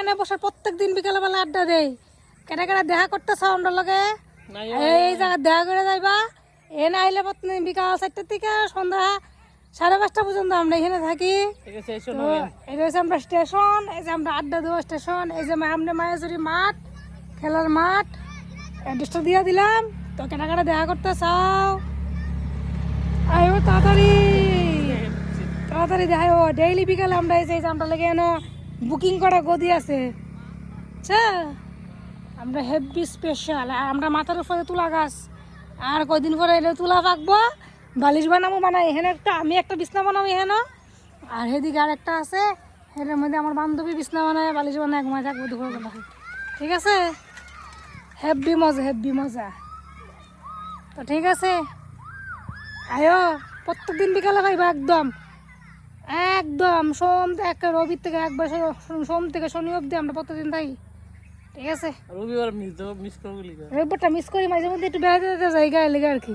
এখানে বসে প্রত্যেকদিন বিকালবেলা আড্ডা দেই। কেটে কেটে দেখা করতেছ আমরা লগে, এই জায়গায় দেখা করে যাইবা। এ না আইলে প্রতিদিন বিকাল 4টা থেকে সন্ধ্যা 5:30 পর্যন্ত আমরা এখানে থাকি। এই রয়েছে আমরা স্টেশন, এই যে আমরা আড্ডা দেওয়া স্টেশন, এই যে আমরা মায়াজুরি মাঠ, খেলার মাঠ। অ্যাড্রেসটা দিয়ে দিলাম, তো কেটে কেটে দেখা করতে চাও আয়ো তাড়াতাড়ি তাড়াতাড়ি দেখায়। ডেইলি বিকালে আমরা এই যে আমরা লেগে এনো বুকিং করা গদি আছে, আচ্ছা আমরা হেভি স্পেশাল। আর আমরা মাথার উপরে তুলা গাছ, আর কয়দিন পরে এলে তুলা পাকবো, বালিশ বানাবো। বানাই এখানে একটা, আমি একটা বিছনা বানাবো এখানে, আর সেদিকে আর একটা আছে, এর মধ্যে আমার বান্ধবী বিছনা বানায় বালিশ বানায় ঘুমায় থাকবো দুপুরবেলা। ঠিক আছে, হেভি মজা হেভি মজা। তো ঠিক আছে আয়ো, প্রত্যেকদিন বিকালে খাইবা একদম একদম সোম থেকে রবির থেকে একবার, সোম থেকে শনি অবধি আমরা প্রত্যেকদিন থাকি। ঠিক আছে, রবিবার মিস করবো, রবিবারটা মিস করি, মাঝে মধ্যে একটু বেড়াতে যেতে যাই গায়ে লেগে আর কি।